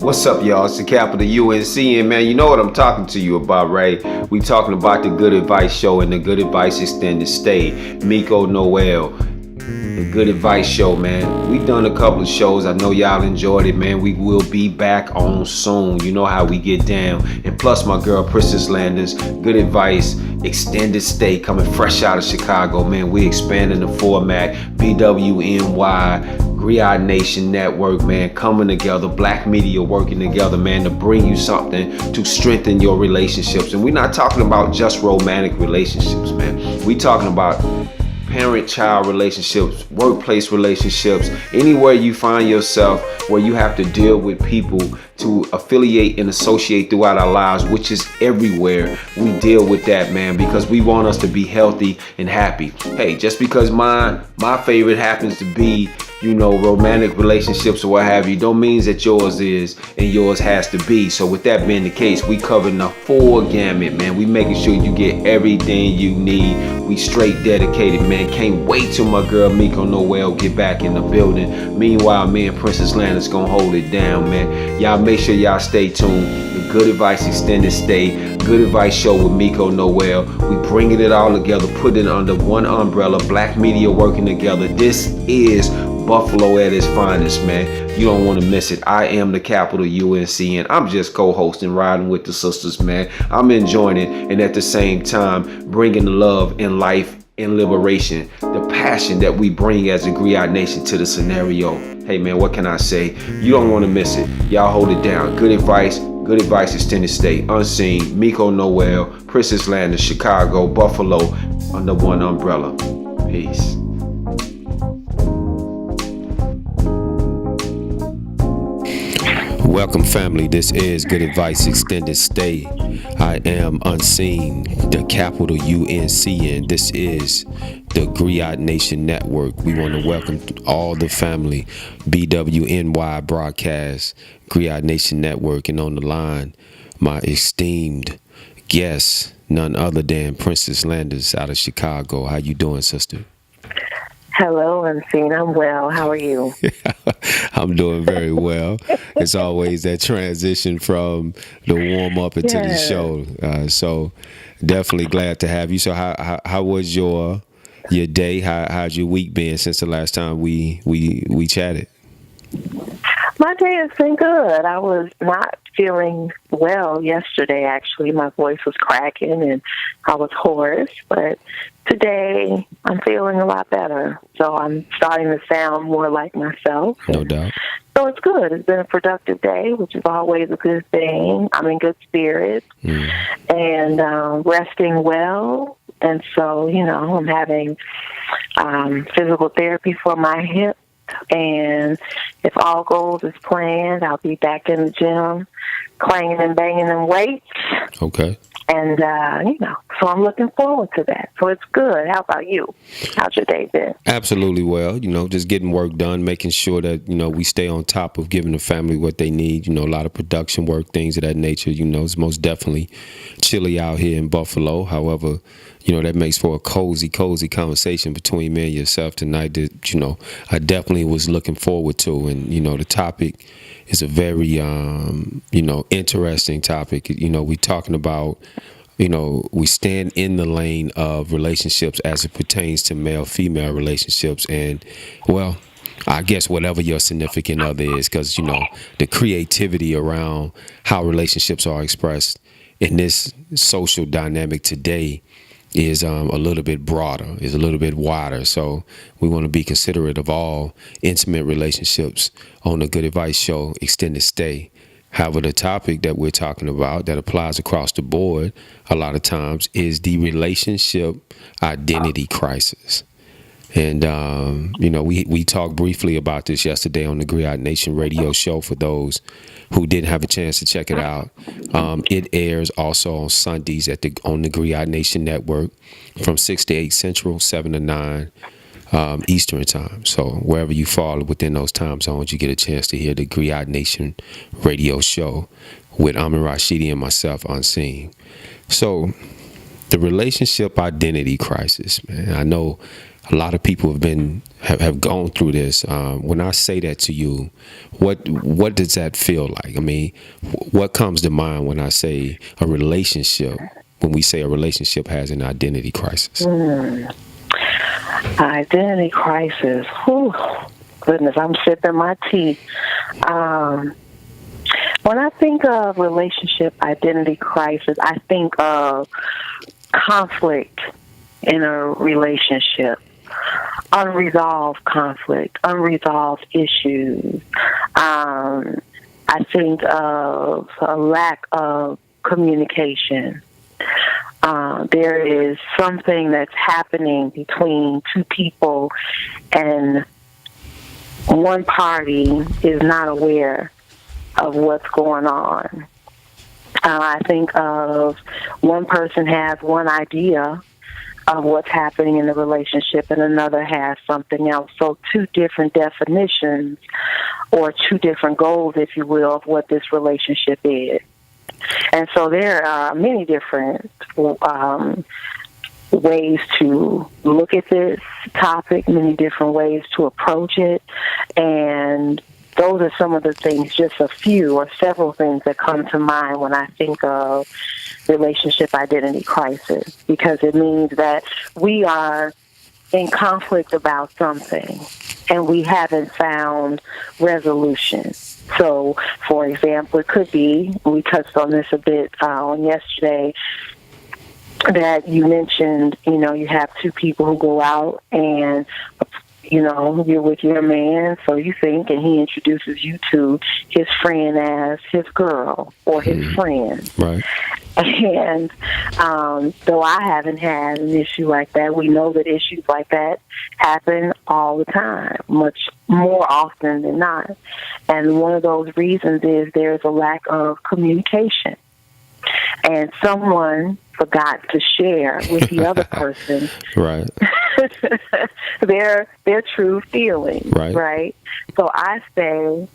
What's up, y'all? It's the capital UNCN, man. You know what I'm talking to you about, right? We talking about the Good Advice Show and the Good Advice Extended Stay. Miko Noel, the Good Advice Show, man. We done a couple of shows. I know y'all enjoyed it, man. We will be back on soon. You know how we get down. And plus, my girl, Princess Landers, Good Advice Extended Stay, coming fresh out of Chicago, man. We expanding the format. BWNY, Griot Nation Network, man, coming together, black media working together, man, to bring you something to strengthen your relationships. And we're not talking about just romantic relationships, man. We talking about parent-child relationships, workplace relationships, anywhere you find yourself where you have to deal with people to affiliate and associate throughout our lives, which is everywhere. We deal with that, man, because we want us to be healthy and happy. Hey, just because my favorite happens to be, you know, romantic relationships or what have you, don't mean that yours is and yours has to be. So with that being the case, we covering the full gamut, man. We making sure you get everything you need. We straight dedicated, man. Can't wait till my girl Miko Noel get back in the building. Meanwhile, me and Princess Landers gonna hold it down, man. Y'all make sure y'all stay tuned. The Good Advice Extended Stay, Good Advice Show with Miko Noel. We bringing it all together, putting it under one umbrella, black media working together. This is Buffalo at its finest, man. You don't want to miss it. I am the capital UNCN. I'm just co-hosting, riding with the sisters, man. I'm enjoying it, and at the same time, bringing the love and life and liberation, the passion that we bring as a Griot Nation to the scenario. Hey, man, what can I say? You don't want to miss it. Y'all hold it down. Good advice, extended stay, unseen. Miko Noel, Princess Landers, Chicago, Buffalo, under one umbrella. Peace. Welcome, family. This is Good Advice Extended Stay. I am Unseen, the capital UNCN. This is the Griot Nation Network. We want to welcome all the family. BWNY broadcast, Griot Nation Network, and on the line, my esteemed guest, none other than Princess Landers out of Chicago. How you doing, sister? Hello, Unseen. I'm well. How are you? I'm doing very well. It's always that transition from the warm up into the show. So definitely glad to have you. So how was your day? How's your week been since the last time we chatted? My day has been good. I was not feeling well yesterday, actually. My voice was cracking and I was hoarse, but today I'm feeling a lot better. So I'm starting to sound more like myself. No doubt. So it's good. It's been a productive day, which is always a good thing. I'm in good spirits and resting well. And so, you know, I'm having physical therapy for my hip. And if all goes as planned, I'll be back in the gym, clanging and banging them weights. Okay. And, you know, so I'm looking forward to that. So it's good. How about you? How's your day been? Absolutely well. You know, just getting work done, making sure that, you know, we stay on top of giving the family what they need. You know, a lot of production work, things of that nature. You know, it's most definitely chilly out here in Buffalo. However, you know, that makes for a cozy conversation between me and yourself tonight that, you know, I definitely was looking forward to. And, you know, the topic is a very, you know, interesting topic. You know, we're talking about, you know, we stand in the lane of relationships as it pertains to male-female relationships. And, well, I guess whatever your significant other is, because, you know, the creativity around how relationships are expressed in this social dynamic today is a little bit broader, is a little bit wider. So we want to be considerate of all intimate relationships on the Good Advice Show, Extended Stay. However, the topic that we're talking about that applies across the board a lot of times is the relationship identity crisis. And, you know, we talked briefly about this yesterday on the Griot Nation radio show for those who didn't have a chance to check it out. It airs also on Sundays on the Griot Nation Network from 6 to 8 Central, 7 to 9 Eastern time. So wherever you fall within those time zones, you get a chance to hear the Griot Nation radio show with Amin Rashidi and myself, Unseen. So the relationship identity crisis, man. I know a lot of people have gone through this. When I say that to you, what does that feel like? I mean, what comes to mind when I say a relationship? When we say a relationship has an identity crisis? Identity crisis. Whew. Goodness, I'm sipping my tea. When I think of relationship identity crisis, I think of conflict in a relationship, unresolved conflict, unresolved issues. I think of a lack of communication. There is something that's happening between two people, and one party is not aware of what's going on. I think of one person has one idea of what's happening in the relationship and another has something else. So two different definitions or two different goals, if you will, of what this relationship is. And so there are many different ways to look at this topic, many different ways to approach it, and those are some of the things, just a few or several things that come to mind when I think of relationship identity crisis, because it means that we are in conflict about something and we haven't found resolution. So, for example, it could be, we touched on this a bit on yesterday, that you mentioned, you have two people who go out and, you're with your man, so you think, and he introduces you to his friend as his girl or his friend. Right. And though I haven't had an issue like that, we know that issues like that happen all the time, much more often than not. And one of those reasons is there's a lack of communication. And someone forgot to share with the other person right. their true feelings, right? So I say,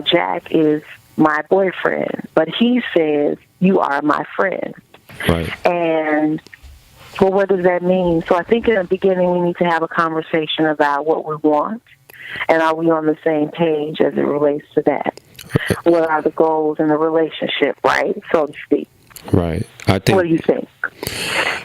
Jack is my boyfriend, but he says, you are my friend. Right. And, well, what does that mean? So I think in the beginning we need to have a conversation about what we want, and are we on the same page as it relates to that? What are the goals in the relationship, right, so to speak? Right. I think. What do you think?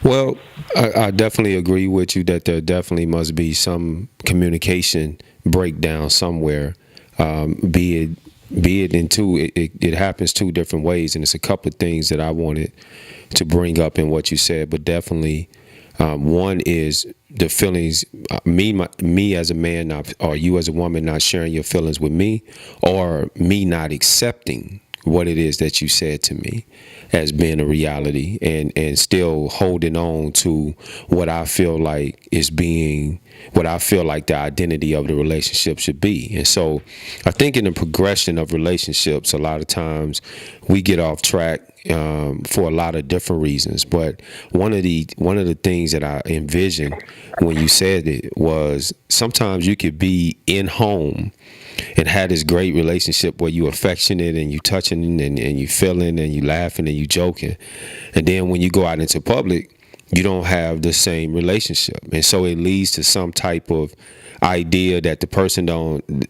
Well, I definitely agree with you that there definitely must be some communication breakdown somewhere. Be it in two. It happens two different ways, and it's a couple of things that I wanted to bring up in what you said. But definitely, one is the feelings. Me as a man, not, or you as a woman, not sharing your feelings with me, or me not accepting what it is that you said to me as being a reality, and still holding on to what I feel like what I feel like the identity of the relationship should be. And so I think in the progression of relationships, a lot of times we get off track for a lot of different reasons. But one of the things that I envisioned when you said it was sometimes you could be in home and had this great relationship where you affectionate and you touching and you feeling and you laughing and you joking, and then when you go out into public, you don't have the same relationship, and so it leads to some type of idea that the person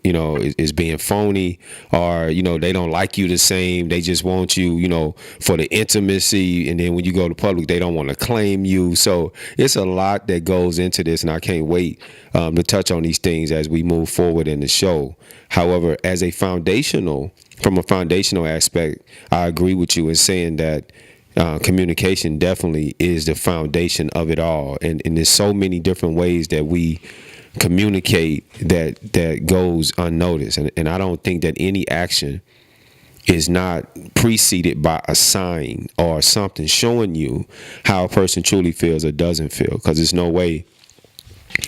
is being phony, or they don't like you the same, they just want you for the intimacy, and then when you go to public they don't want to claim you. So it's a lot that goes into this, and I can't wait to touch on these things as we move forward in the show. However, from a foundational aspect, I agree with you in saying that communication definitely is the foundation of it all, and there's so many different ways that we communicate that goes unnoticed, and I don't think that any action is not preceded by a sign or something showing you how a person truly feels or doesn't feel, because there's no way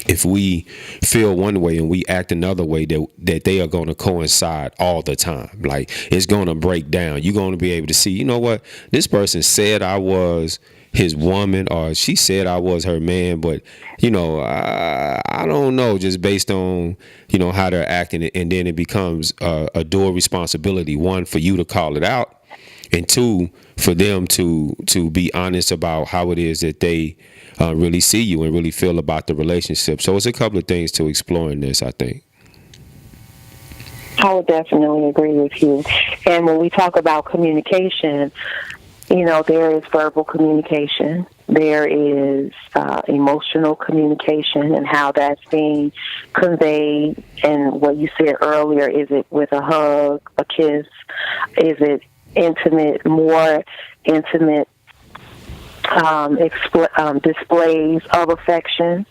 if we feel one way and we act another way that they are going to coincide all the time. Like, it's going to break down. You're going to be able to see, you know what, this person said I was his woman, or she said I was her man, but I don't know, just based on how they're acting, and then it becomes a dual responsibility: one, for you to call it out, and two, for them to be honest about how it is that they really see you and really feel about the relationship. So it's a couple of things to explore in this, I think. I would definitely agree with you. And when we talk about communication, there is verbal communication. There is emotional communication and how that's being conveyed. And what you said earlier, is it with a hug, a kiss? Is it intimate, more intimate displays of affection?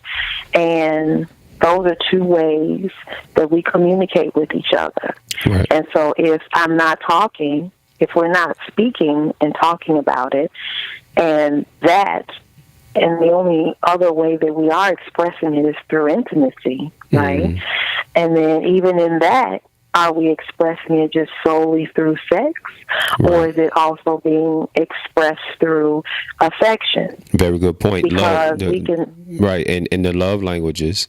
And those are two ways that we communicate with each other. Right. And so if I'm not talking, if we're not speaking and talking about it, and the only other way that we are expressing it is through intimacy, right? And then even in that, are we expressing it just solely through sex, or is it also being expressed through affection? Very good point. Because right, and the love languages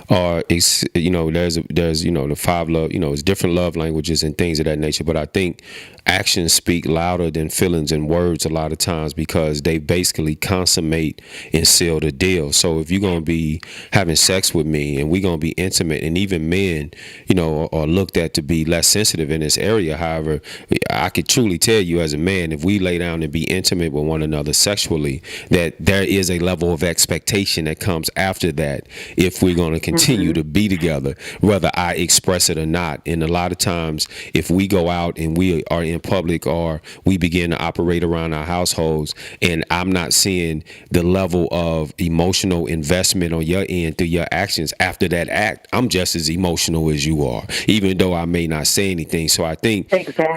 are, there's the 5 love, it's different love languages and things of that nature. But I think actions speak louder than feelings and words a lot of times, because they basically consummate and seal the deal. So if you're going to be having sex with me and we're going to be intimate, and even men, are looked at to be less sensitive in this area. However, I could truly tell you as a man, if we lay down and be intimate with one another sexually, that there is a level of expectation that comes after that if we're going to continue to be together, whether I express it or not. And a lot of times, if we go out and we are in public, or we begin to operate around our households, and I'm not seeing the level of emotional investment on your end through your actions after that act, I'm just as emotional as you are, even though I may not say anything. So I think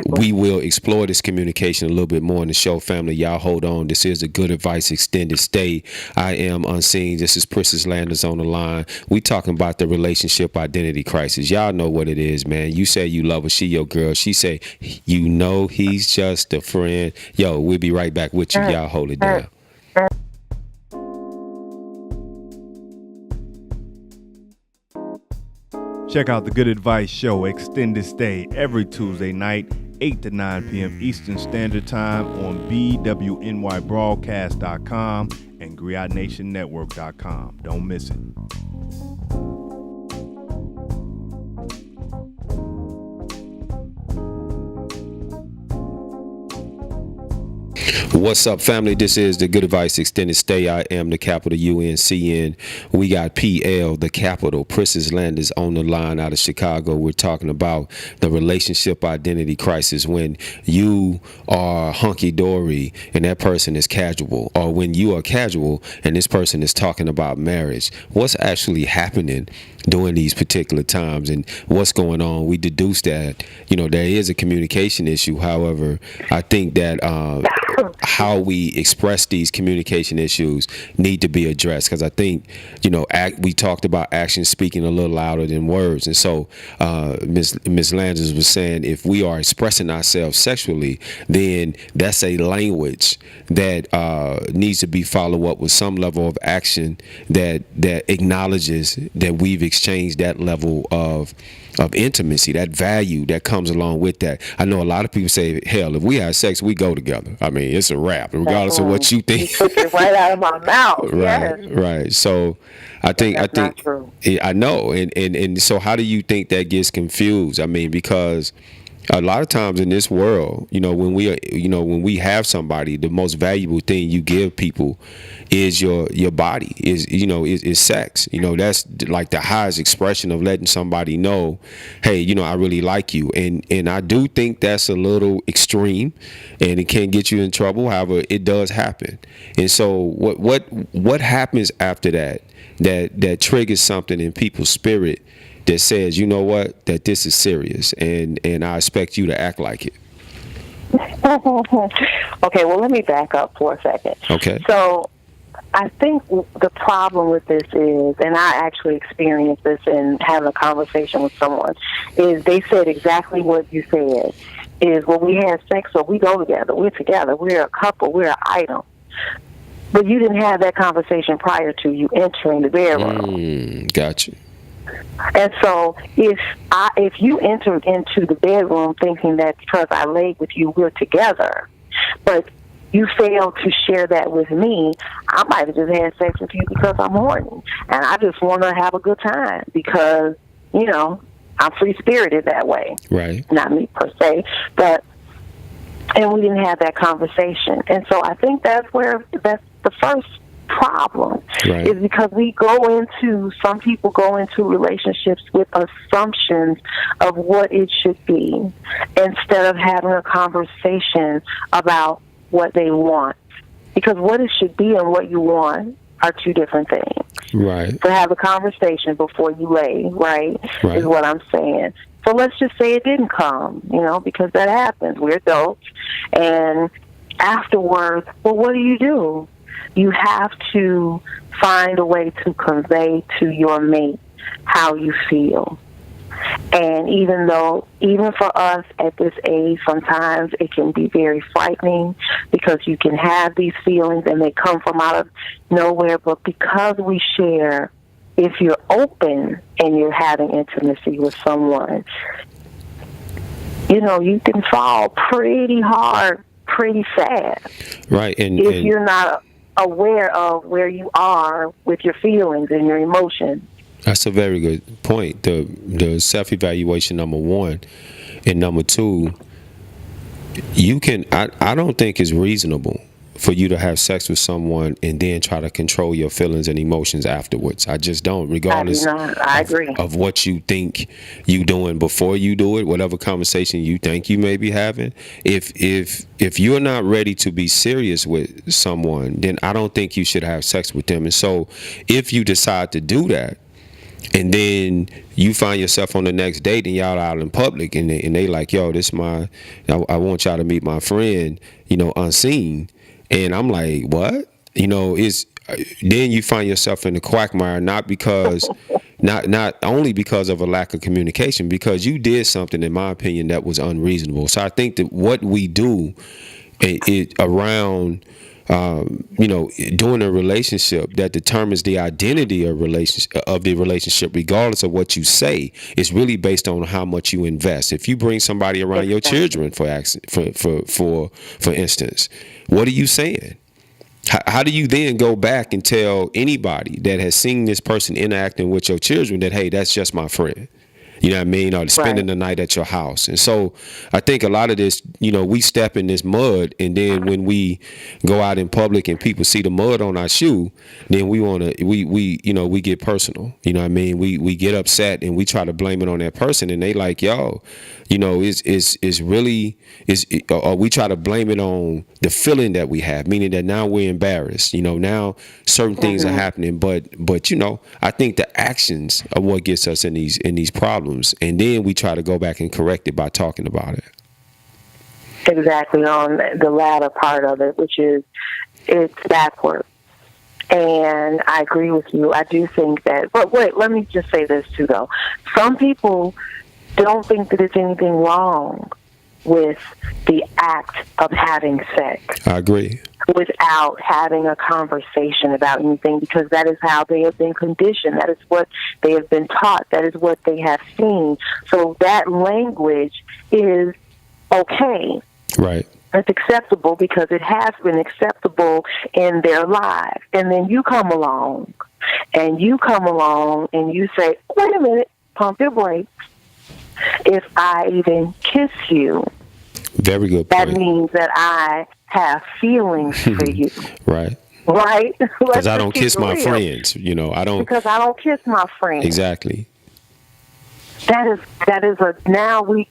we will explore this communication a little bit more in the show, family. Y'all hold on. This is the Good Advice Extended Stay. I am Unseen. This is Princess Landers on the line. We talking about the relationship identity crisis. Y'all know what it is, man. You say you love her, she your girl. She say, he's just a friend. Yo, we'll be right back with you. Y'all hold it down. Check out the Good Advice Show Extended Stay every Tuesday night, 8 to 9 p.m. Eastern Standard Time on BWNYBroadcast.com and GriotNationNetwork.com. Don't miss it. What's up, family? This is the Good Advice Extended Stay. I am the capital UNCN. We got PL, the capital, Princess Landers on the line out of Chicago. We're talking about the relationship identity crisis, when you are hunky-dory and that person is casual, or when you are casual and this person is talking about marriage. What's actually happening during these particular times, and what's going on? We deduced that, there is a communication issue. However, I think that how we express these communication issues need to be addressed, because I think, we talked about actions speaking a little louder than words. And so Ms. Landers was saying, if we are expressing ourselves sexually, then that's a language that needs to be followed up with some level of action that acknowledges that we've exchanged that level of intimacy, that value that comes along with that. I know a lot of people say, hell, if we have sex, we go together. I mean, it's a wrap, regardless of what you think. You took it right out of my mouth. Right. So I think not true. I know. And so how do you think that gets confused? I mean, because a lot of times in this world, when we have somebody, the most valuable thing you give people is your body, is sex. That's like the highest expression of letting somebody know, hey, I really like you. And I do think that's a little extreme, and it can get you in trouble. However, it does happen. And so what happens after that triggers something in people's spirit that says, you know what, that this is serious, and I expect you to act like it? Okay, well, let me back up for a second. Okay. So I think the problem with this is, and I actually experienced this in having a conversation with someone, is they said exactly what you said, is when we have sex, so we go together, we're a couple, we're an item. But you didn't have that conversation prior to you entering the bedroom. Gotcha. And so if you entered into the bedroom thinking that because I laid with you, we're together, but you fail to share that with me, I might have just had sex with you because I'm horny. And I just want to have a good time because, you know, I'm free-spirited that way. Right. Not me per se, but, and we didn't have that conversation. And so I think that's the first problem, right, is because some people go into relationships with assumptions of what it should be instead of having a conversation about what they want. Because what it should be and what you want are two different things. Right. So have a conversation before you lay, right, is what I'm saying. So let's just say it didn't come, you know, because that happens. We're adults. And afterwards, well, what do? You have to find a way to convey to your mate how you feel. And even for us at this age, sometimes it can be very frightening because you can have these feelings and they come from out of nowhere. But because we share, if you're open and you're having intimacy with someone, you know, you can fall pretty hard, pretty fast. Right. And if you're not aware of where you are with your feelings and your emotions. That's a very good point. The self-evaluation, number one, and number two, I don't think it's reasonable for you to have sex with someone and then try to control your feelings and emotions afterwards. I just don't, regardless I agree. Of what you think you doing before you do it, whatever conversation you think you may be having. If you're not ready to be serious with someone, then I don't think you should have sex with them. And so if you decide to do that, and then you find yourself on the next date and y'all out in public and they like, yo, I want y'all to meet my friend, you know, unseen. And I'm like, what? You know, then you find yourself in the quagmire, not only because of a lack of communication, because you did something, in my opinion, that was unreasonable. So I think that what we do around during a relationship that determines the identity of the relationship, regardless of what you say, is really based on how much you invest. If you bring somebody around your children, for instance, what are you saying? How do you then go back and tell anybody that has seen this person interacting with your children that, hey, that's just my friend? You know what I mean? Or spending the night at your house. And so I think a lot of this, you know, we step in this mud, and then when we go out in public and people see the mud on our shoe, then we get personal. You know what I mean? We get upset and we try to blame it on that person, and they like, yo, you know, or we try to blame it on the feeling that we have, meaning that now we're embarrassed. You know, now certain things are happening, but you know, I think the actions are what gets us in these problems, and then we try to go back and correct it by talking about it. Exactly, on the latter part of it, which is it's backward. And I agree with you. I do think that, but wait, let me just say this too, though. Some people don't think that there's anything wrong with the act of having sex. I agree. Without having a conversation about anything, because that is how they have been conditioned. That is what they have been taught. That is what they have seen. So that language is okay. Right. It's acceptable because it has been acceptable in their lives. And then you come along and you say, wait a minute, pump your brakes. If I even kiss you, very good point. That means that I have feelings for you. Right. Right? Because I don't kiss my friends. You know, I don't. Because I don't kiss my friends. Exactly. Now we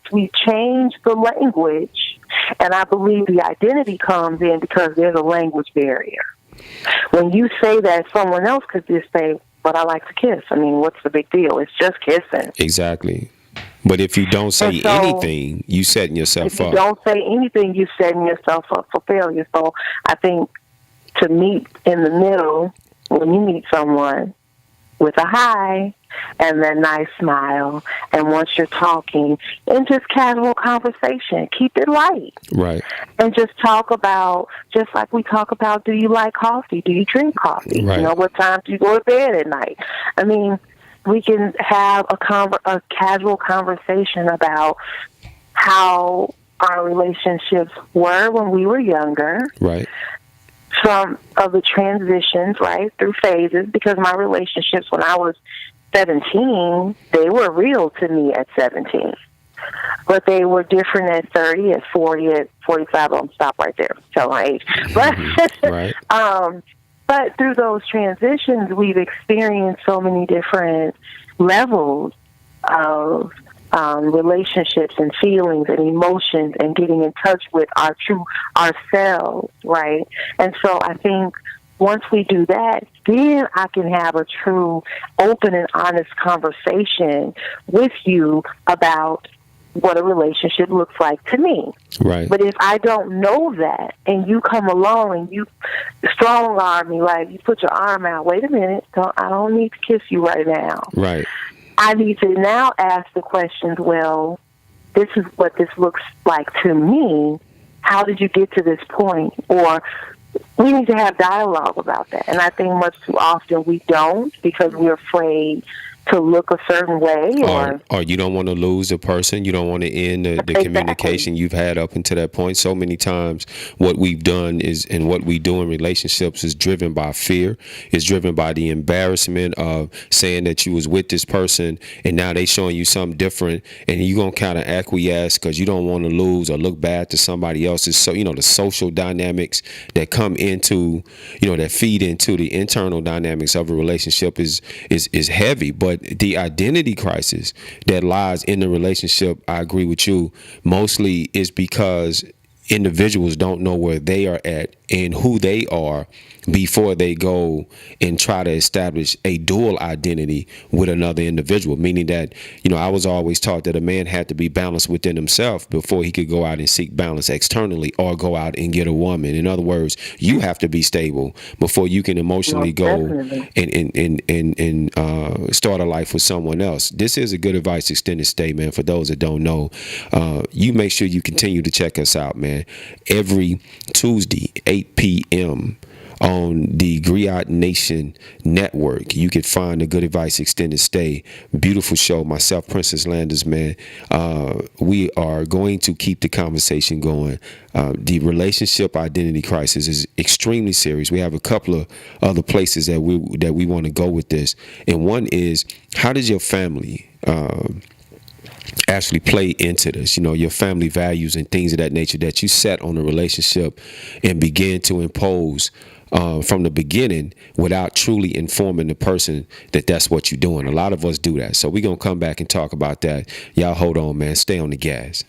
change the language, and I believe the identity comes in because there's a language barrier. When you say that, someone else could just say, but I like to kiss. I mean, what's the big deal? It's just kissing. Exactly. But if you don't say anything, you setting yourself up. If you don't say anything, you're setting yourself up for failure. So I think to meet in the middle, when you meet someone with a hi and that nice smile, and once you're talking, and just casual conversation, keep it light. Right. And just talk about, just like we talk about, do you like coffee? Do you drink coffee? Right. You know, what time do you go to bed at night? I mean, we can have a casual conversation about how our our relationships were when we were younger. Right. Some of the transitions, right, through phases, because my relationships when I was 17, they were real to me at 17. But they were different at 30, at 40, at 45. I'll stop right there. Tell my age. But, Right. but through those transitions, we've experienced so many different levels of relationships and feelings and emotions and getting in touch with our true ourselves, right? And so I think once we do that, then I can have a true, open and honest conversation with you about what a relationship looks like to me. Right. But if I don't know that, and you come along and you strong arm me, like you put your arm out, wait a minute, I don't need to kiss you right now. Right. I need to now ask the questions, well, this is what this looks like to me. How did you get to this point? Or we need to have dialogue about that. And I think much too often we don't, because we're afraid to look a certain way, or you don't want to lose a person. You don't want to end the Exactly. communication you've had up until that point. So many times what we've done is, and what we do in relationships is driven by fear. It's driven by the embarrassment of saying that you was with this person and now they showing you something different, and you're going to kind of acquiesce because you don't want to lose or look bad to somebody else's. So, the social dynamics that come into, that feed into the internal dynamics of a relationship is heavy. But the identity crisis that lies in the relationship, I agree with you, mostly is because individuals don't know where they are at and who they are before they go and try to establish a dual identity with another individual, meaning that, I was always taught that a man had to be balanced within himself before he could go out and seek balance externally or go out and get a woman. In other words, you have to be stable before you can emotionally go and start a life with someone else. This is a Good Advice Extended Stay, man. For those that don't know, you make sure you continue to check us out, man. Every Tuesday, 8 p.m. on the Griot Nation Network, you can find the Good Advice Extended Stay. Beautiful show. Myself, Princess Landers, man. We are going to keep the conversation going. The relationship identity crisis is extremely serious. We have a couple of other places that we want to go with this. And one is, how does your family actually play into this, your family values and things of that nature that you set on a relationship and begin to impose from the beginning without truly informing the person that that's what you're doing. A lot of us do that. So we're going to come back and talk about that. Y'all hold on, man. Stay on the gas.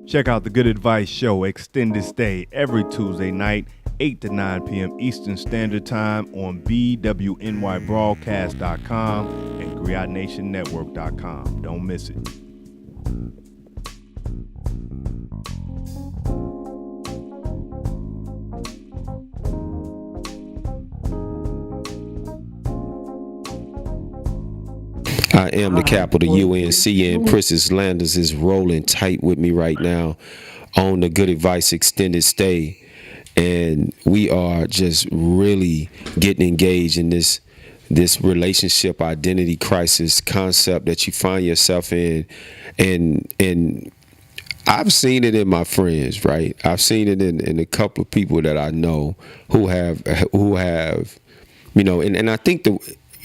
Check out the Good Advice Show Extended Stay every Tuesday night, 8 to 9 p.m. Eastern Standard Time on BWNYBroadcast.com and GriotNationNetwork.com. Don't miss it. I am the capital UNCN and Princess Landers is rolling tight with me right now on the Good Advice Extended Stay. And we are just really getting engaged in this relationship identity crisis concept that you find yourself in. And I've seen it in my friends, right? I've seen it in a couple of people that I know who have, and I think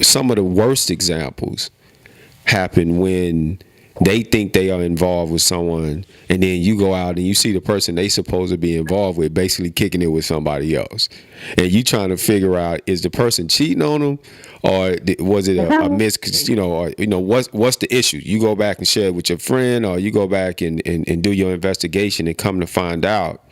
some of the worst examples happen when they think they are involved with someone, and then you go out and you see the person they supposed to be involved with basically kicking it with somebody else, and you trying to figure out, is the person cheating on them, or was it a what's the issue? You go back and share it with your friend, or you go back and do your investigation and come to find out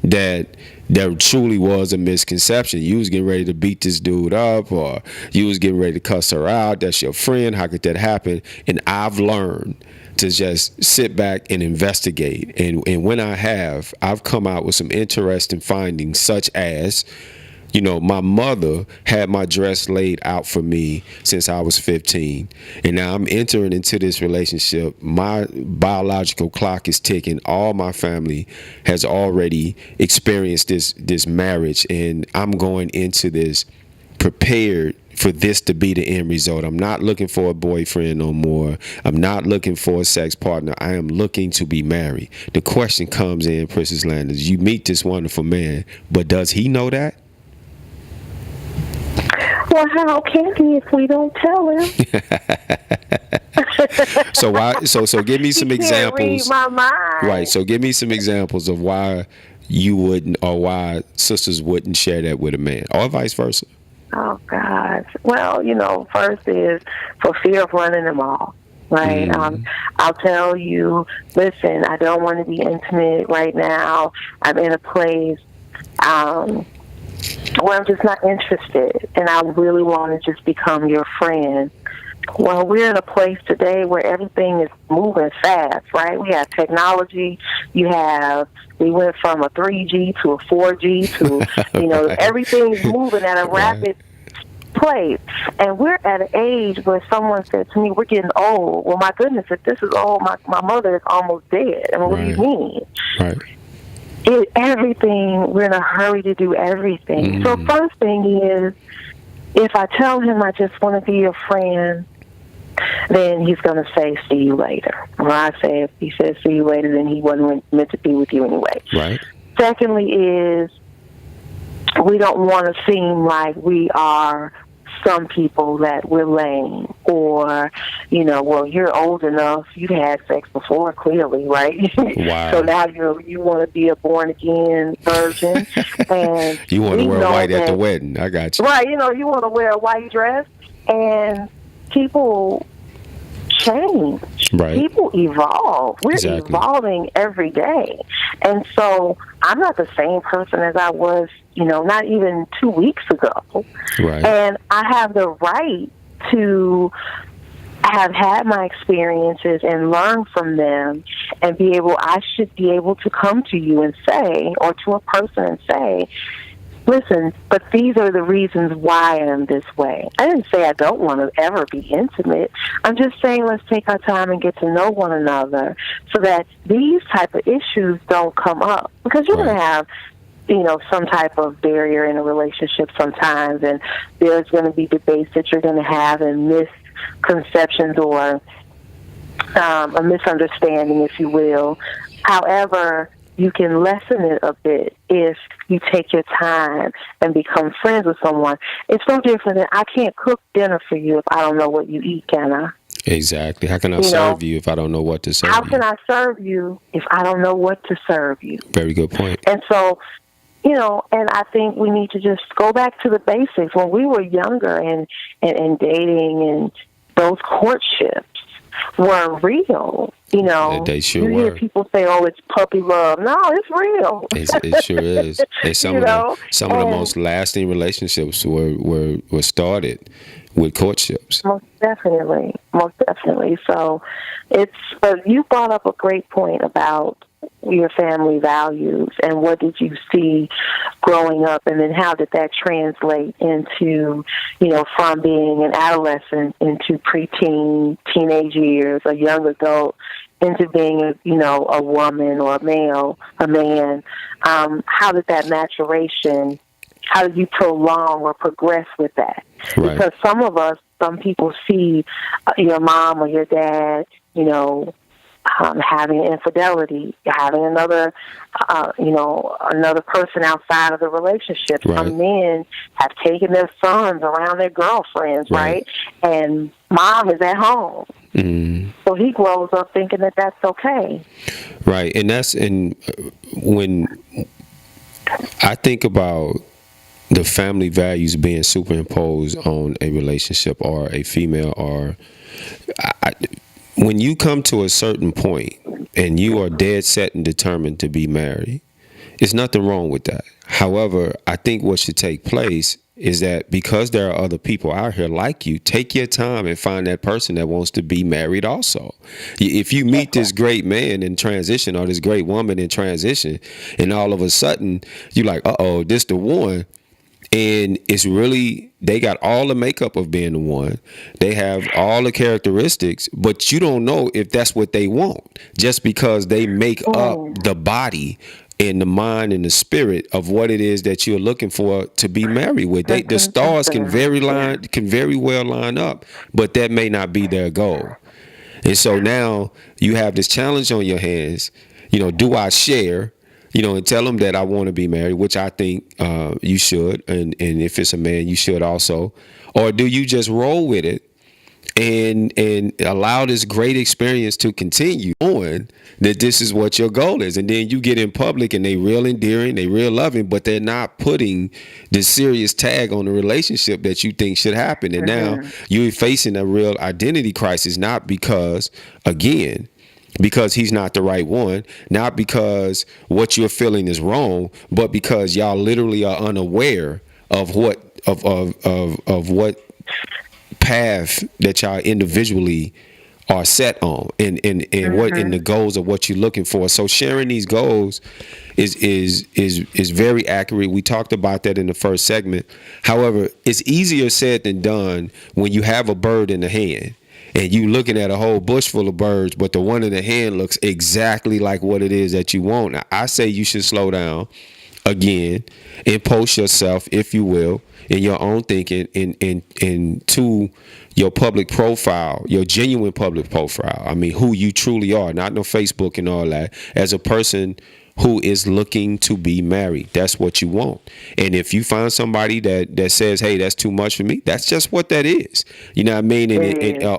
that there truly was a misconception. You was getting ready to beat this dude up, or you was getting ready to cuss her out. That's your friend. How could that happen? And I've learned to just sit back and investigate. And when I've come out with some interesting findings, such as, my mother had my dress laid out for me since I was 15. And now I'm entering into this relationship. My biological clock is ticking. All my family has already experienced this marriage. And I'm going into this prepared for this to be the end result. I'm not looking for a boyfriend no more. I'm not looking for a sex partner. I am looking to be married. The question comes in, Princess Landers, you meet this wonderful man, but does he know that? Well, how can he if we don't tell him? So why? So give me some He examples. can't read my mind. Right. So give me some examples of why you wouldn't, or why sisters wouldn't share that with a man, or vice versa. Oh, God. Well, first is for fear of running them off, right? I'll tell you, listen, I don't want to be intimate right now. I'm in a place where I'm just not interested, and I really want to just become your friend. Well, we're in a place today where everything is moving fast, right? We have technology. We went from a 3G to a 4G to, everything's moving at a rapid pace. And we're at an age where someone said to me, we're getting old. Well, my goodness, if this is old, my mother is almost dead. I mean, what do you mean? Right. Everything, we're in a hurry to do everything. So first thing is, if I tell him I just want to be your friend, then he's going to say, see you later. Or I say, if he says see you later, then he wasn't meant to be with you anyway. Right. Secondly is, we don't want to seem like we are some people that we're lame, or, well, you're old enough, you've had sex before, clearly, right? Wow. So now you want to be a born-again virgin. And you want to wear white at the wedding. I got you. Right, you want to wear a white dress, and people change. Right. People evolve. We're evolving every day. And so I'm not the same person as I was, not even 2 weeks ago. Right. And I have the right to have had my experiences and learn from them, and I should be able to come to you and say, or to a person and say, listen, but these are the reasons why I am this way. I didn't say I don't want to ever be intimate. I'm just saying let's take our time and get to know one another so that these type of issues don't come up. Because you're going to have, some type of barrier in a relationship sometimes, and there's going to be debates that you're going to have and misconceptions or a misunderstanding, if you will. However, you can lessen it a bit if you take your time and become friends with someone. It's no different than I can't cook dinner for you if I don't know what you eat, can I? Exactly. How can I serve you if I don't know what to serve you? How can I serve you if I don't know what to serve you? Very good point. And so, and I think we need to just go back to the basics. When we were younger and dating, and those courtships were real. They sure you hear people say, "Oh, it's puppy love." No, it's real. It sure is. And some of the most lasting relationships were started with courtships. Most definitely. So but you brought up a great point about your family values and what did you see growing up, and then how did that translate into, from being an adolescent into preteen, teenage years, a young adult, into being a woman or a man. How did that maturation, how did you prolong or progress with that? Right. Because some people see your mom or your dad, having infidelity, having another person outside of the relationship. Right. Some men have taken their sons around their girlfriends, right? And mom is at home. So he grows up thinking that that's okay. Right. And when I think about the family values being superimposed on a relationship or a female, or when you come to a certain point and you are dead set and determined to be married, there's nothing wrong with that. However, I think what should take place is that because there are other people out here like you, take your time and find that person that wants to be married also. If you meet this great man in transition or this great woman in transition, and all of a sudden you're like, uh-oh, this the one. And it's really, they got all the makeup of being the one. They have all the characteristics, but you don't know if that's what they want just because they make up the body and the mind and the spirit of what it is that you're looking for to be married with. The stars can very well line up, but that may not be their goal. And so now you have this challenge on your hands. Do I share? And tell them that I want to be married, which I think you should, and if it's a man, you should also. Or do you just roll with it and allow this great experience to continue on, that this is what your goal is? And then you get in public and they real endearing, they real loving, but they're not putting the serious tag on the relationship that you think should happen. And now you're facing a real identity crisis, not because, again, because he's not the right one, not because what you're feeling is wrong, but because y'all literally are unaware of what what path that y'all individually are set on, and what in the goals of what you're looking for. So sharing these goals is very accurate. We talked about that in the first segment. However, it's easier said than done when you have a bird in the hand and you looking at a whole bush full of birds, but the one in the hand looks exactly like what it is that you want. Now, I say you should slow down again and post yourself, if you will, in your own thinking into your public profile, your genuine public profile. I mean, who you truly are, not no Facebook and all that, as a person who is looking to be married. That's what you want. And if you find somebody that says, hey, that's too much for me, that's just what that is. You know what I mean?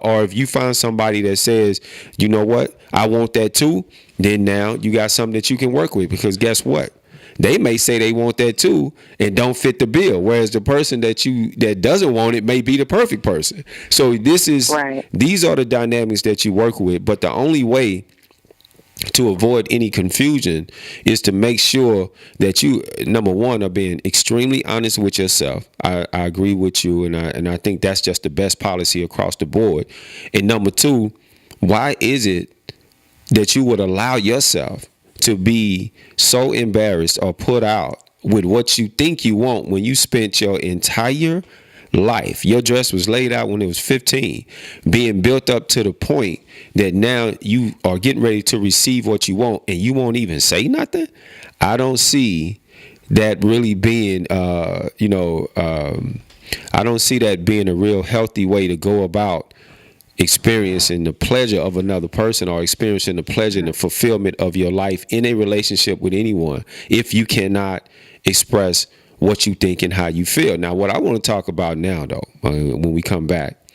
Or if you find somebody that says, you know what, I want that too, then now you got something that you can work with, because guess what? They may say they want that too and don't fit the bill, whereas the person that doesn't want it may be the perfect person. So these are the dynamics that you work with. But the only way to avoid any confusion is to make sure that you, number one, are being extremely honest with yourself. I agree with you, and I think that's just the best policy across the board. And number two, why is it that you would allow yourself to be so embarrassed or put out with what you think you want when you spent your entire life, your dress was laid out when it was 15, being built up to the point that now you are getting ready to receive what you want and you won't even say nothing? I don't see that really being, I don't see that being a real healthy way to go about experiencing the pleasure of another person, or experiencing the pleasure and the fulfillment of your life in a relationship with anyone, if you cannot express what you think and how you feel. Now, what I want to talk about now, though, when we come back,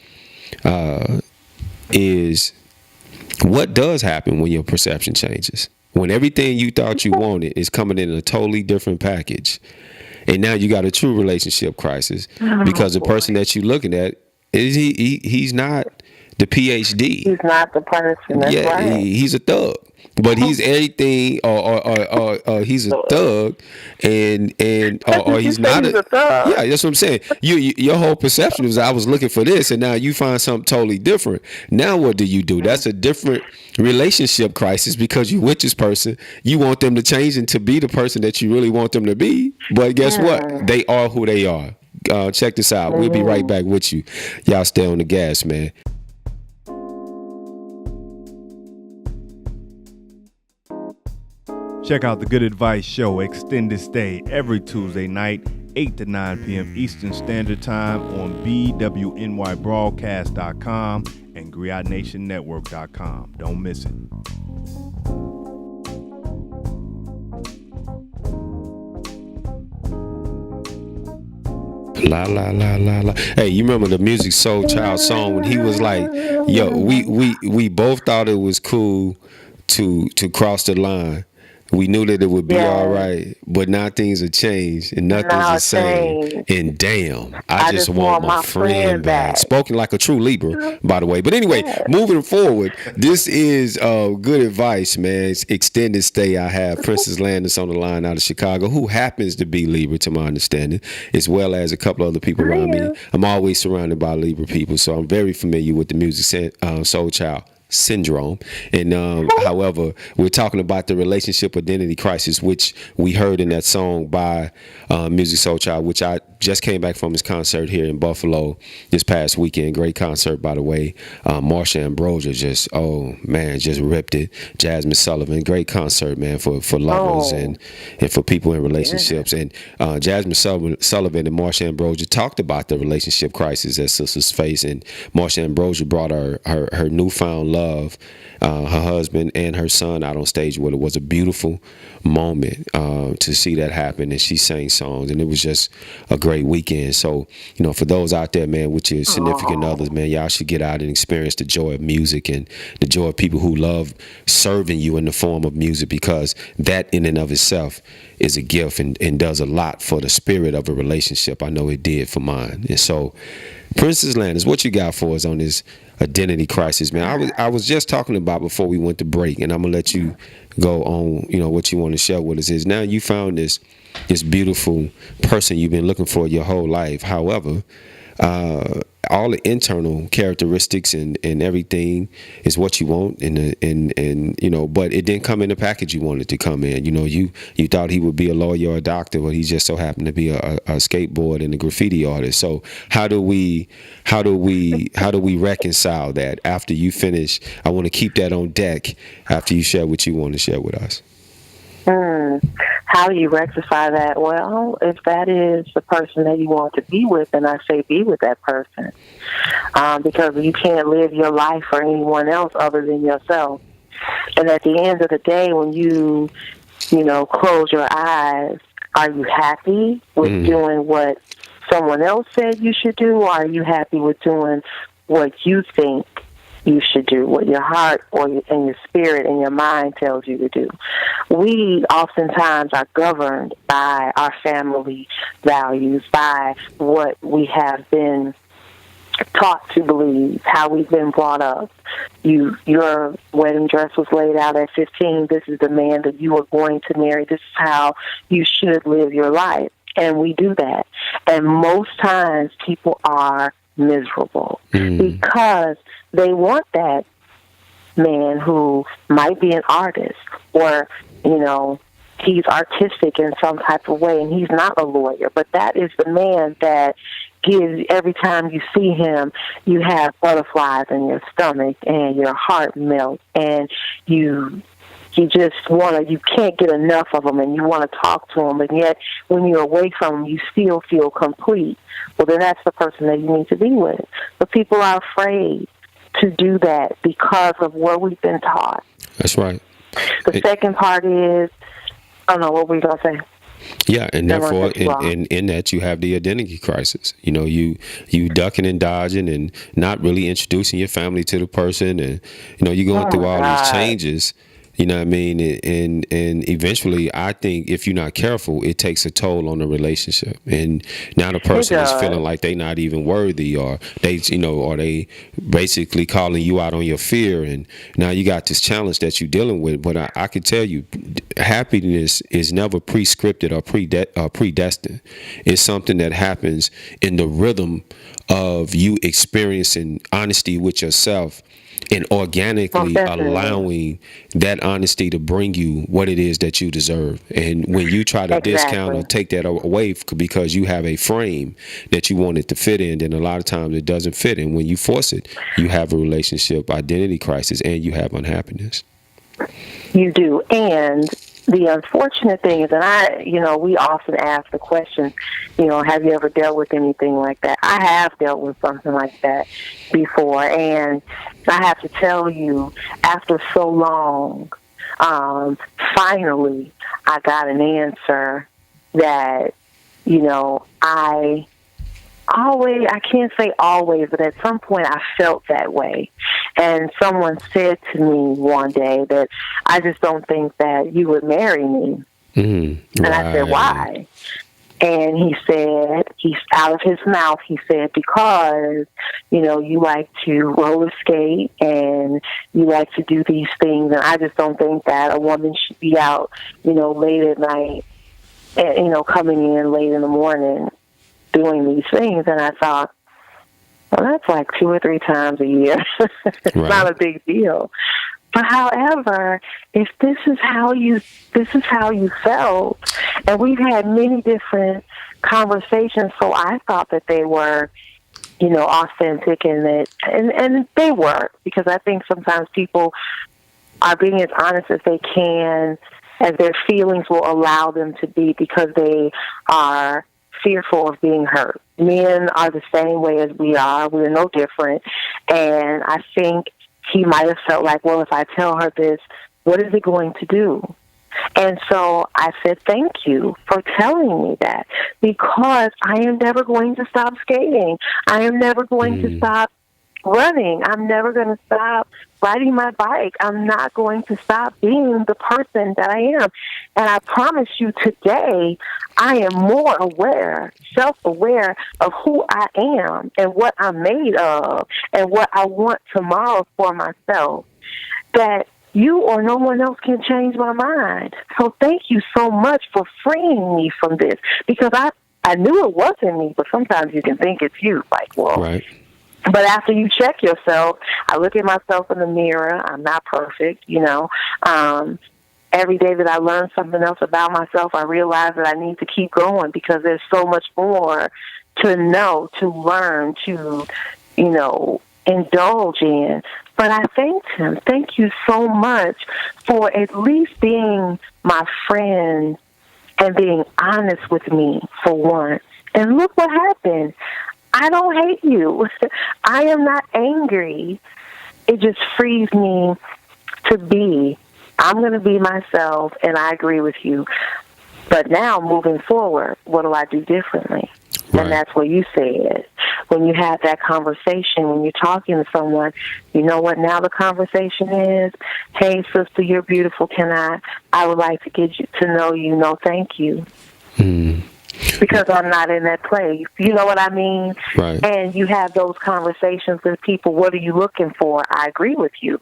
is what does happen when your perception changes, when everything you thought you wanted is coming in a totally different package, and now you got a true relationship crisis because the person that you're looking at is he's not the PhD. He's not the person. That's right. He's a thug, but he's anything, or he's a thug, or he's not a thug. Yeah, that's what I'm saying. Your whole perception was, I was looking for this, and now you find something totally different. Now what do? That's a different relationship crisis, because you with this person, you want them to change and to be the person that you really want them to be, but guess what? They are who they are. Check this out. We'll be right back with you. Y'all stay on the gas, man. Check out the Good Advice Show Extended Stay every Tuesday night, 8 to 9 p.m. Eastern Standard Time on BWNYBroadcast.com and GriotNationNetwork.com. Don't miss it. La la la la la. Hey, you remember the Music Soul Child song when he was like, "Yo, we both thought it was cool to cross the line. We knew that it would be all right, but now things have changed and nothing's the same. And damn, I just want my friend back." Spoken like a true Libra, by the way. But anyway, moving forward, this is good advice, man. It's extended stay. I have Princess Landers on the line out of Chicago, who happens to be Libra, to my understanding, as well as a couple other people around me. I'm always surrounded by Libra people, so I'm very familiar with the Music Soul Child. syndrome. And however, we're talking about the relationship identity crisis, which we heard in that song by Music Soul Child, which I just came back from his concert here in Buffalo this past weekend. Great concert, by the way. Marsha Ambrosia just ripped it. Jasmine Sullivan, great concert, man, for lovers and for people in relationships. And Jasmine Sullivan and Marsha Ambrosia talked about the relationship crisis that sisters face. And Marsha Ambrosia brought her newfound love, her husband and her son, out on stage. Well, it was a beautiful moment to see that happen, and she sang songs, and it was just a great weekend. So, for those out there, man, with your significant others, man, y'all should get out and experience the joy of music and the joy of people who love serving you in the form of music, because that in and of itself is a gift and does a lot for the spirit of a relationship. I know it did for mine. And so, Princess Landers, what you got for us on this identity crisis, man? I was just talking about before we went to break, and I'm gonna let you go on, what you want to share with us. Is now you found this beautiful person you've been looking for your whole life. However, all the internal characteristics and everything is what you want, and but it didn't come in the package you wanted to come in. You thought he would be a lawyer or a doctor, but he just so happened to be a skateboard and a graffiti artist. So how do we reconcile that after you finish? I want to keep that on deck after you share what you want to share with us. How do you rectify that? Well, if that is the person that you want to be with, then I say be with that person. Because you can't live your life for anyone else other than yourself. And at the end of the day, when you close your eyes, are you happy with doing what someone else said you should do, or are you happy with doing what you think you should do, what your heart and your spirit and your mind tells you to do? We oftentimes are governed by our family values, by what we have been taught to believe, how we've been brought up. Your wedding dress was laid out at 15. This is the man that you are going to marry. This is how you should live your life. And we do that. And most times people are miserable because they want that man who might be an artist, or he's artistic in some type of way, and he's not a lawyer, but that is the man that gives, every time you see him, you have butterflies in your stomach and your heart melts, and you can't get enough of him, and you want to talk to him, and yet when you're away from him, you still feel complete. Well, then that's the person that you need to be with. But people are afraid to do that because of what we've been taught. That's right. The second part is, I don't know, what were you going to say? Yeah, and therefore, in that, you have the identity crisis. You ducking and dodging and not really introducing your family to the person, and you're going through all these changes. You know what I mean? And eventually, I think if you're not careful, it takes a toll on the relationship. And now the person is feeling like they're not even worthy, or they basically calling you out on your fear. And now you got this challenge that you're dealing with. But I can tell you, happiness is never prescripted or predestined. It's something that happens in the rhythm of you experiencing honesty with yourself, and organically allowing that honesty to bring you what it is that you deserve. And when you try to discount or take that away because you have a frame that you want it to fit in, then a lot of times it doesn't fit. And when you force it, you have a relationship identity crisis and you have unhappiness. You do. And the unfortunate thing is, and we often ask the question, have you ever dealt with anything like that? I have dealt with something like that before, and I have to tell you, after so long, finally, I got an answer that, I can't say always, but at some point I felt that way. And someone said to me one day that I just don't think that you would marry me. And I said, why? And he said, he's out of his mouth, he said, because, you like to roller skate and you like to do these things. And I just don't think that a woman should be out, late at night, and, coming in late in the morning doing these things. And I thought, Well, that's like 2 or 3 times a year. It's Right. not a big deal. But however, if this is how you felt, and we've had many different conversations, so I thought that they were, authentic, and they were, because I think sometimes people are being as honest as they can, as their feelings will allow them to be, because they are fearful of being hurt. Men are the same way as we are. We're no different. And I think he might have felt like, well, if I tell her this, what is it going to do? And so I said, thank you for telling me that, because I am never going to stop skating. I am never going to stop running. I'm never going to stop riding my bike. I'm not going to stop being the person that I am. And I promise you today, I am more aware, self-aware of who I am and what I'm made of and what I want tomorrow for myself, that you or no one else can change my mind. So thank you so much for freeing me from this, because I knew it wasn't me, but sometimes you can think it's you. Like, well, Right. But after you check yourself, I look at myself in the mirror. I'm not perfect, Every day that I learn something else about myself, I realize that I need to keep going, because there's so much more to know, to learn, to, indulge in. But I thanked him. Thank you so much for at least being my friend and being honest with me for once. And look what happened. I don't hate you. I am not angry. It just frees me to be. I'm going to be myself, and I agree with you. But now, moving forward, what do I do differently? Right. And that's what you said. When you have that conversation, when you're talking to someone, you know what now the conversation is? Hey, sister, you're beautiful. I would like to get you to know you. No, thank you. Because I'm not in that place. You know what I mean? Right. And you have those conversations with people. What are you looking for? I agree with you.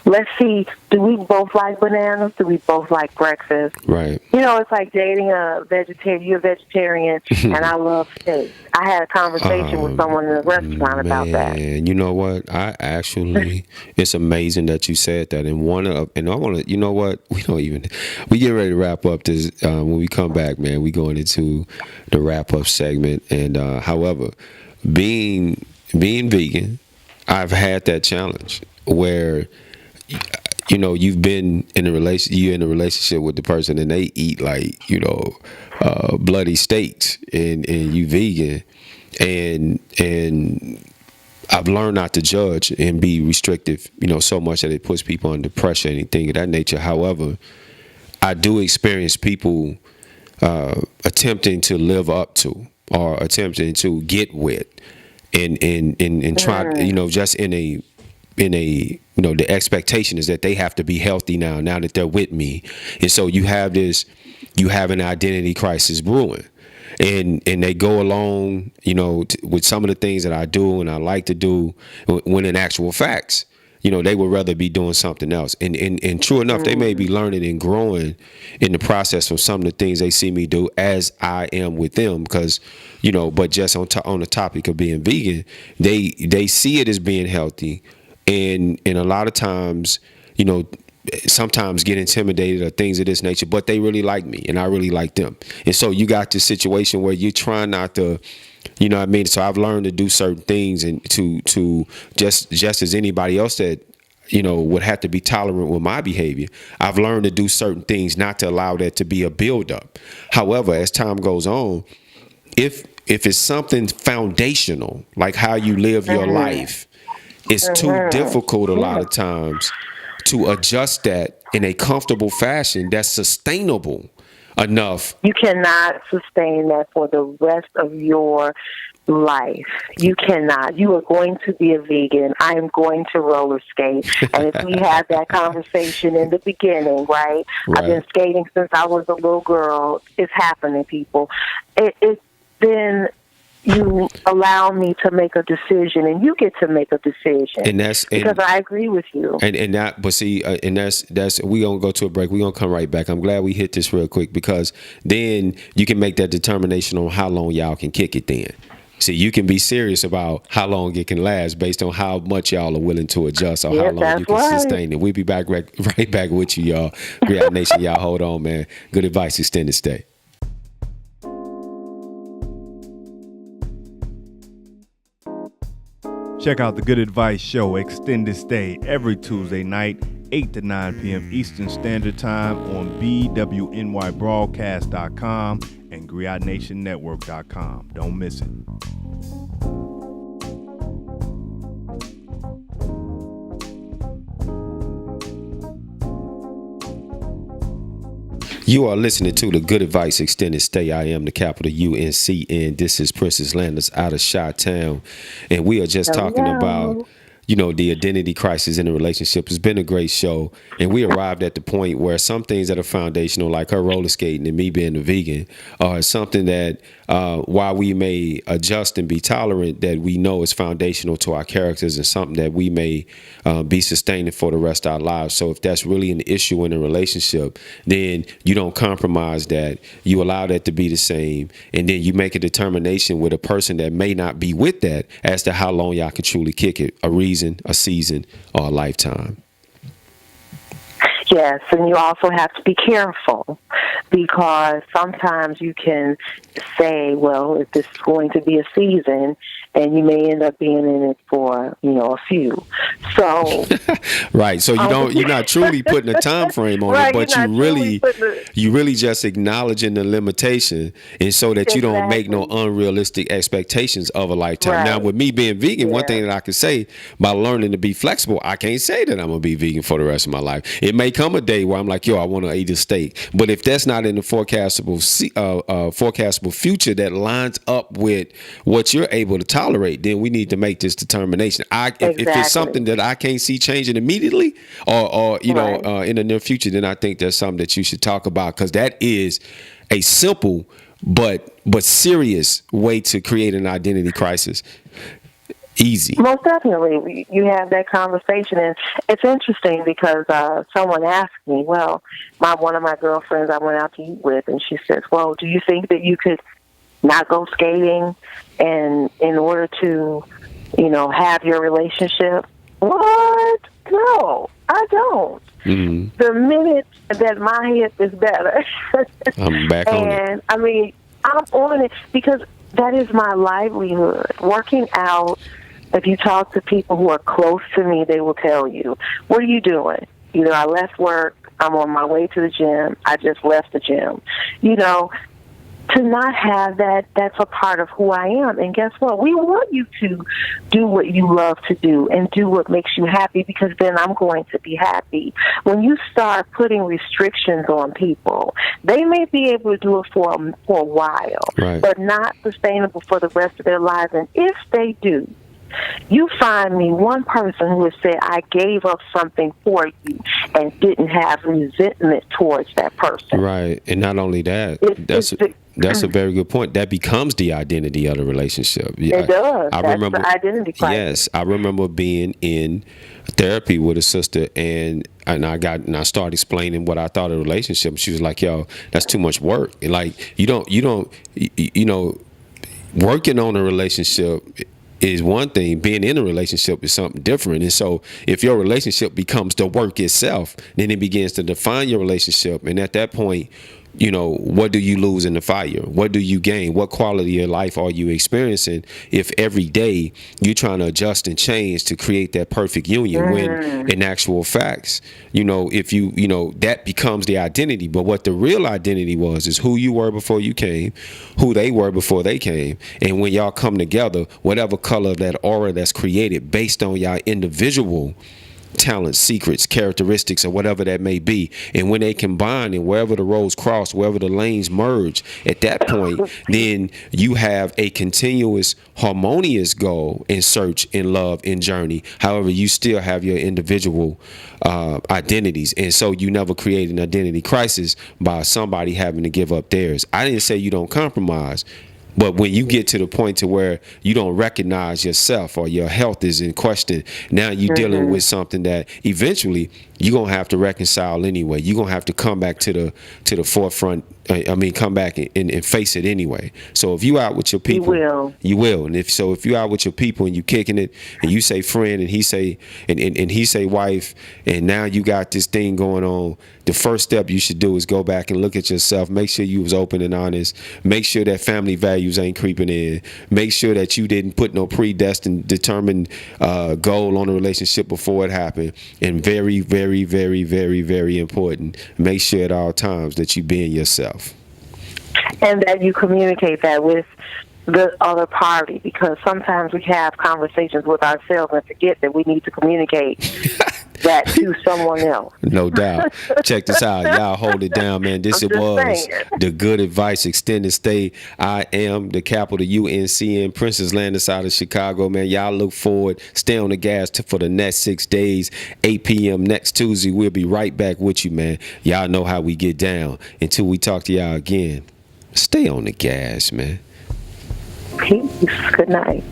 Let's see, do we both like bananas? Do we both like breakfast? Right. It's like dating a vegetarian. You're a vegetarian, and I love steak. I had a conversation with someone in a restaurant about that. And you know what? I actually, it's amazing that you said that. And I want to, you know what? We get ready to wrap up this. When we come back, man, we going into the wrap up segment. And however, being vegan, I've had that challenge where, you've been in a relationship with the person, and they eat like, bloody steaks, and you vegan, and I've learned not to judge and be restrictive, so much that it puts people under pressure, anything of that nature. However, I do experience people attempting to live up to, or attempting to get with, and try, just in a the expectation is that they have to be healthy now that they're with me. And so you have an identity crisis brewing, and they go along, with some of the things that I do and I like to do, when in actual facts, they would rather be doing something else. And true enough, they may be learning and growing in the process from some of the things they see me do, as I am with them, because, but just on the topic of being vegan, they see it as being healthy. And a lot of times, sometimes get intimidated or things of this nature, but they really like me and I really like them. And so you got this situation where you're trying not to, So I've learned to do certain things, and to just as anybody else that, would have to be tolerant with my behavior. I've learned to do certain things not to allow that to be a buildup. However, as time goes on, if it's something foundational, like how you live your life, it's too difficult a lot of times to adjust that in a comfortable fashion that's sustainable enough. You cannot sustain that for the rest of your life. You cannot. You are going to be a vegan. I am going to roller skate. And if we had that conversation in the beginning, right? I've been skating since I was a little girl. It's happening, people. Then you allow me to make a decision, and you get to make a decision. Because I agree with you. And that's we gonna go to a break. We gonna come right back. I'm glad we hit this real quick, because then you can make that determination on how long y'all can kick it then. See, you can be serious about how long it can last based on how much y'all are willing to adjust or how long you can sustain it. We'll be back right back with you, y'all. Griot Nation, y'all hold on, man. Good advice, extended stay. Check out the Good Advice Show Extended Stay every Tuesday night, 8 to 9 p.m. Eastern Standard Time on BWNYBroadcast.com and GriotNationNetwork.com. Don't miss it. You are listening to the Good Advice Extended Stay. I am the capital UNCN. This is Princess Landers out of Chi-Town. And we are just talking about, the identity crisis in a relationship. It's been a great show. And we arrived at the point where some things that are foundational, like her roller skating and me being a vegan, are something that while we may adjust and be tolerant, that we know is foundational to our characters and something that we may be sustaining for the rest of our lives. So if that's really an issue in a relationship, then you don't compromise that. You allow that to be the same. And then you make a determination with a person that may not be with that as to how long y'all can truly kick it, a reason, a season, or a lifetime. Yes, and you also have to be careful because sometimes you can say, well, if this is going to be a season, and you may end up being in it for, a few. So right. So you're not truly putting a time frame on it, but you really just acknowledging the limitation, and so that you don't make no unrealistic expectations of a lifetime. Right. Now, with me being vegan, one thing that I can say by learning to be flexible, I can't say that I'm gonna be vegan for the rest of my life. It may come a day where I'm like, I want to eat a steak, but if that's not in the forecastable future that lines up with what you're able to tolerate, then we need to make this determination. If it's something that I can't see changing immediately or in the near future, then I think that's something that you should talk about, because that is a simple but serious way to create an identity crisis. Easy. Most definitely. You have that conversation, and it's interesting because someone asked me, one of my girlfriends I went out to eat with, and she says, well, do you think that you could not go skating and in order to, have your relationship? What? No, I don't. Mm-hmm. The minute that my hip is better, I'm back on it. And I mean, I'm on it because that is my livelihood. Working out. If you talk to people who are close to me, they will tell you, what are you doing? I left work. I'm on my way to the gym. I just left the gym. To not have that, that's a part of who I am. And guess what? We want you to do what you love to do and do what makes you happy, because then I'm going to be happy. When you start putting restrictions on people, they may be able to do it for a while, right, but not sustainable for the rest of their lives. And if they do, you find me one person who has said, I gave up something for you and didn't have resentment towards that person. Right. And not only that, that's a very good point. That becomes the identity of the relationship. It does. That's remember, the identity crisis. Yes. I remember being in therapy with a sister, and I started explaining what I thought of the relationship. She was like, that's too much work. Like, you don't, working on a relationship is one thing. Being in a relationship is something different. And so if your relationship becomes the work itself, then it begins to define your relationship. And at that point, what do you lose in the fire? What do you gain? What quality of life are you experiencing if every day you're trying to adjust and change to create that perfect union, when in actual facts, if that becomes the identity. But what the real identity is who you were before you came, who they were before they came. And when y'all come together, whatever color of that aura that's created based on y'all individual talents, secrets, characteristics, or whatever that may be, and when they combine and wherever the roads cross, wherever the lanes merge, at that point, then you have a continuous harmonious goal in search, in love, in journey. However, you still have your individual identities, and so you never create an identity crisis by somebody having to give up theirs. I didn't say you don't compromise. But when you get to the point to where you don't recognize yourself or your health is in question, now you're dealing with something that eventually you're going to have to reconcile anyway. You're going to have to come back to the forefront. Come back and face it anyway. So if you out with your people, you will. And if you out with your people and you kicking it and you say friend and he say and he say wife, and now you got this thing going on, the first step you should do is go back and look at yourself. Make sure you was open and honest. Make sure that family values ain't creeping in. Make sure that you didn't put no predestined, determined goal on a relationship before it happened. And very, very, very, very, very important, make sure at all times that you being yourself. And that you communicate that with the other party, because sometimes we have conversations with ourselves and forget that we need to communicate that to someone else. No doubt. Check this out. Y'all hold it down, man. This it was the Good Advice Extended Stay. I am the capital UNCN Princess Landers out of Chicago, man. Y'all look forward. Stay on the gas for the next 6 days. 8 p.m. next Tuesday. We'll be right back with you, man. Y'all know how we get down. Until we talk to y'all again, stay on the gas, man. Peace. Good night.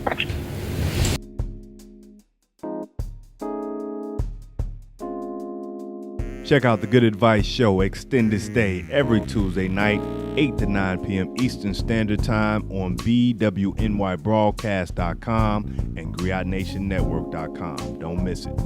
Check out the Good Advice Show Extended Stay every Tuesday night, 8 to 9 p.m. Eastern Standard Time on BWNYBroadcast.com and GriotNationNetwork.com. Don't miss it.